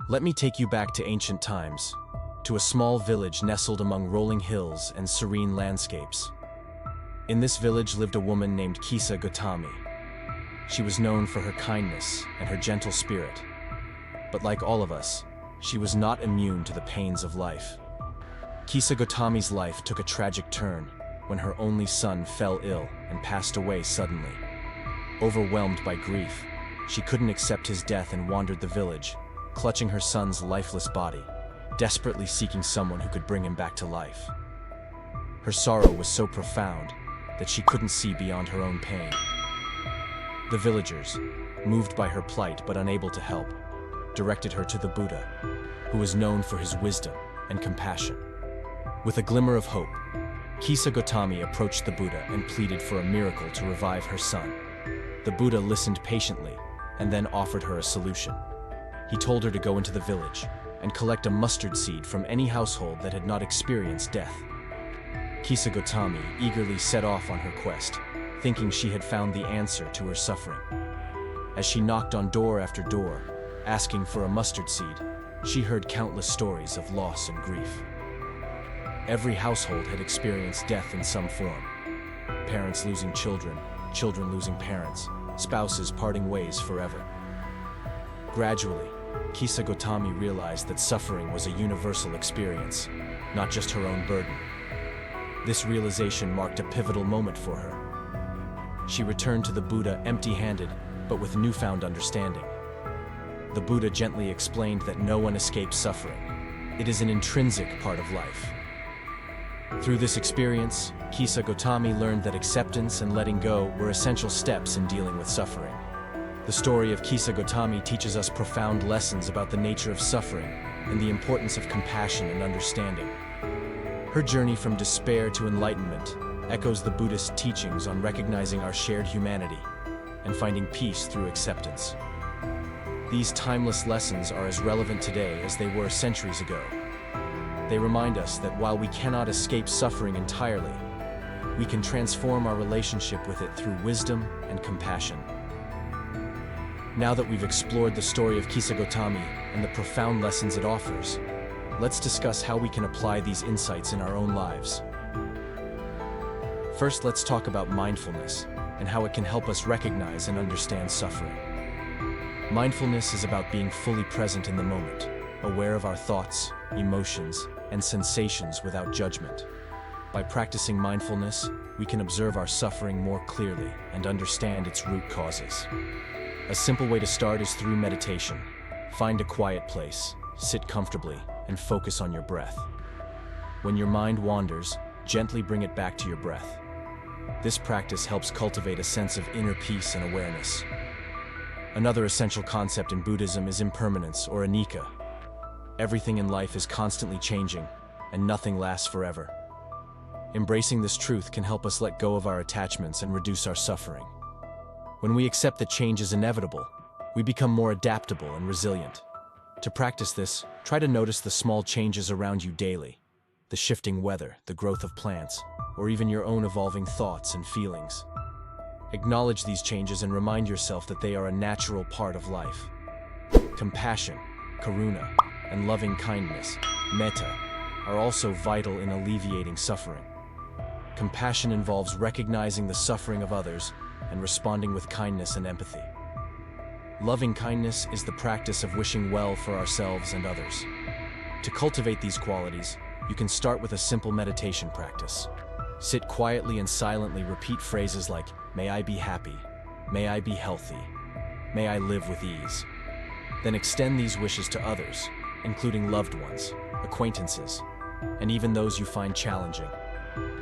Let me take you back to ancient times, to a small village nestled among rolling hills and serene landscapes. In this village lived a woman named Kisa Gotami. She was known for her kindness and her gentle spirit. But like all of us, she was not immune to the pains of life. Kisa Gotami's life took a tragic turn when her only son fell ill and passed away suddenly. Overwhelmed by grief, she couldn't accept his death and wandered the village, clutching her son's lifeless body, desperately seeking someone who could bring him back to life. Her sorrow was so profound that she couldn't see beyond her own pain. The villagers, moved by her plight but unable to help, directed her to the Buddha, who was known for his wisdom and compassion. With a glimmer of hope, Kisa Gotami approached the Buddha and pleaded for a miracle to revive her son. The Buddha listened patiently and then offered her a solution. He told her to go into the village and collect a mustard seed from any household that had not experienced death. Kisa Gotami eagerly set off on her quest, thinking she had found the answer to her suffering. As she knocked on door after door, asking for a mustard seed, she heard countless stories of loss and grief. Every household had experienced death in some form. Parents losing children, children losing parents, spouses parting ways forever. Gradually, Kisa Gotami realized that suffering was a universal experience, not just her own burden. This realization marked a pivotal moment for her. She returned to the Buddha empty-handed, but with newfound understanding. The Buddha gently explained that no one escapes suffering. It is an intrinsic part of life. Through this experience, Kisa Gotami learned that acceptance and letting go were essential steps in dealing with suffering. The story of Kisa Gotami teaches us profound lessons about the nature of suffering and the importance of compassion and understanding. Her journey from despair to enlightenment echoes the Buddhist teachings on recognizing our shared humanity and finding peace through acceptance. These timeless lessons are as relevant today as they were centuries ago. They remind us that while we cannot escape suffering entirely, we can transform our relationship with it through wisdom and compassion. Now that we've explored the story of Kisa Gotami and the profound lessons it offers, let's discuss how we can apply these insights in our own lives. First, let's talk about mindfulness and how it can help us recognize and understand suffering. Mindfulness is about being fully present in the moment, aware of our thoughts, emotions, and sensations without judgment. By practicing mindfulness, we can observe our suffering more clearly and understand its root causes. A simple way to start is through meditation. Find a quiet place, sit comfortably, and focus on your breath. When your mind wanders, gently bring it back to your breath. This practice helps cultivate a sense of inner peace and awareness. Another essential concept in Buddhism is impermanence, or anicca. Everything in life is constantly changing, and nothing lasts forever. Embracing this truth can help us let go of our attachments and reduce our suffering. When we accept that change is inevitable, we become more adaptable and resilient. To practice this, try to notice the small changes around you daily. The shifting weather, the growth of plants, or even your own evolving thoughts and feelings. Acknowledge these changes and remind yourself that they are a natural part of life. Compassion, karuna, and loving kindness, metta, are also vital in alleviating suffering. Compassion involves recognizing the suffering of others and responding with kindness and empathy. Loving kindness is the practice of wishing well for ourselves and others. To cultivate these qualities, you can start with a simple meditation practice. Sit quietly and silently repeat phrases like, "May I be happy," "May I be healthy," "May I live with ease." Then extend these wishes to others, including loved ones, acquaintances, and even those you find challenging.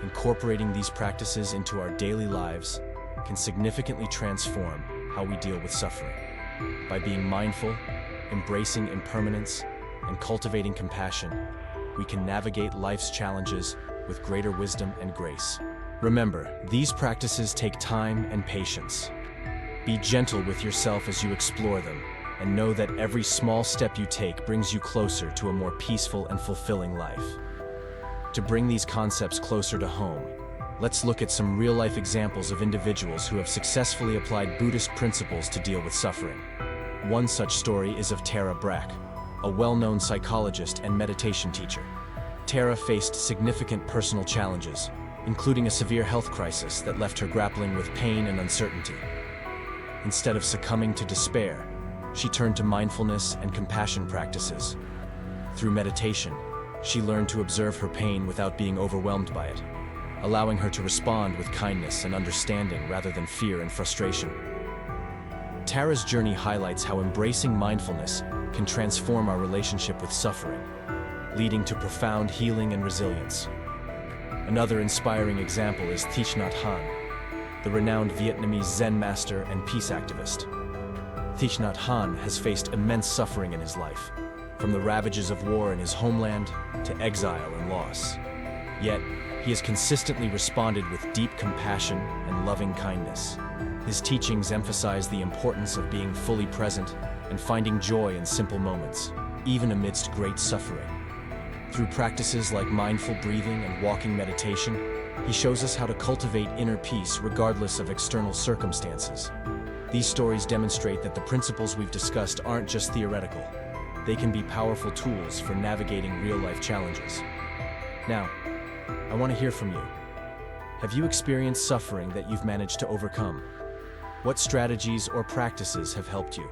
Incorporating these practices into our daily lives can significantly transform how we deal with suffering. By being mindful, embracing impermanence, and cultivating compassion, we can navigate life's challenges with greater wisdom and grace. Remember, these practices take time and patience. Be gentle with yourself as you explore them, and know that every small step you take brings you closer to a more peaceful and fulfilling life. To bring these concepts closer to home, let's look at some real-life examples of individuals who have successfully applied Buddhist principles to deal with suffering. One such story is of Tara Brach, a well-known psychologist and meditation teacher. Tara faced significant personal challenges, including a severe health crisis that left her grappling with pain and uncertainty. Instead of succumbing to despair, she turned to mindfulness and compassion practices. Through meditation, she learned to observe her pain without being overwhelmed by it, allowing her to respond with kindness and understanding rather than fear and frustration. Tara's journey highlights how embracing mindfulness can transform our relationship with suffering, leading to profound healing and resilience. Another inspiring example is Thich Nhat Hanh, the renowned Vietnamese Zen master and peace activist. Thich Nhat Hanh has faced immense suffering in his life, from the ravages of war in his homeland to exile and loss. Yet, he has consistently responded with deep compassion and loving kindness. His teachings emphasize the importance of being fully present and finding joy in simple moments, even amidst great suffering. Through practices like mindful breathing and walking meditation, he shows us how to cultivate inner peace regardless of external circumstances. These stories demonstrate that the principles we've discussed aren't just theoretical. They can be powerful tools for navigating real-life challenges. Now, I want to hear from you. Have you experienced suffering that you've managed to overcome? What strategies or practices have helped you?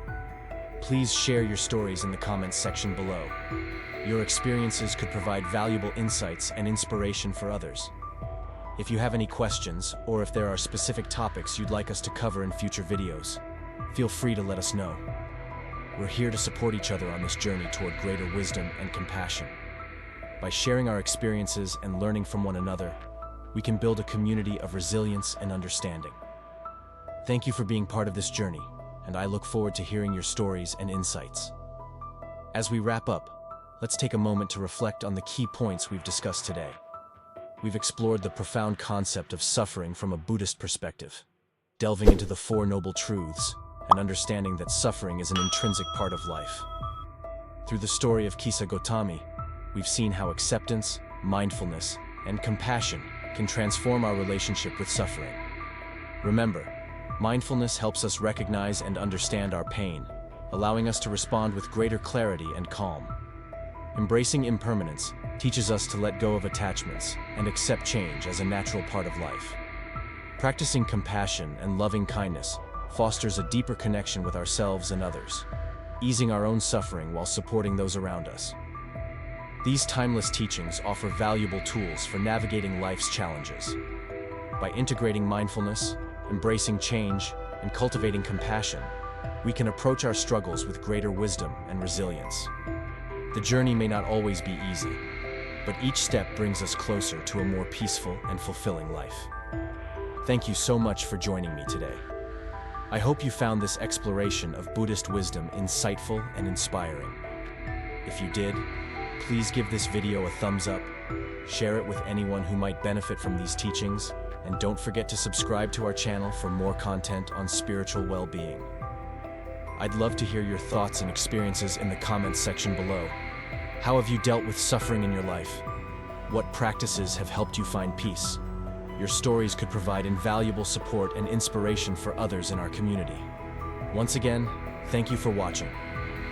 Please share your stories in the comments section below. Your experiences could provide valuable insights and inspiration for others. If you have any questions, or if there are specific topics you'd like us to cover in future videos, feel free to let us know. We're here to support each other on this journey toward greater wisdom and compassion. By sharing our experiences and learning from one another, we can build a community of resilience and understanding. Thank you for being part of this journey, and I look forward to hearing your stories and insights. As we wrap up, let's take a moment to reflect on the key points we've discussed today. We've explored the profound concept of suffering from a Buddhist perspective, delving into the Four Noble Truths and understanding that suffering is an intrinsic part of life. Through the story of Kisa Gotami, we've seen how acceptance, mindfulness, and compassion can transform our relationship with suffering. Remember, mindfulness helps us recognize and understand our pain, allowing us to respond with greater clarity and calm. Embracing impermanence teaches us to let go of attachments and accept change as a natural part of life. Practicing compassion and loving kindness fosters a deeper connection with ourselves and others, easing our own suffering while supporting those around us. These timeless teachings offer valuable tools for navigating life's challenges. By integrating mindfulness, embracing change, and cultivating compassion, we can approach our struggles with greater wisdom and resilience. The journey may not always be easy, but each step brings us closer to a more peaceful and fulfilling life. Thank you so much for joining me today. I hope you found this exploration of Buddhist wisdom insightful and inspiring. If you did, please give this video a thumbs up, share it with anyone who might benefit from these teachings, and don't forget to subscribe to our channel for more content on spiritual well-being. I'd love to hear your thoughts and experiences in the comments section below. How have you dealt with suffering in your life? What practices have helped you find peace? Your stories could provide invaluable support and inspiration for others in our community. Once again, thank you for watching.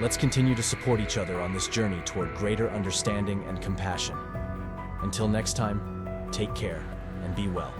Let's continue to support each other on this journey toward greater understanding and compassion. Until next time, take care and be well.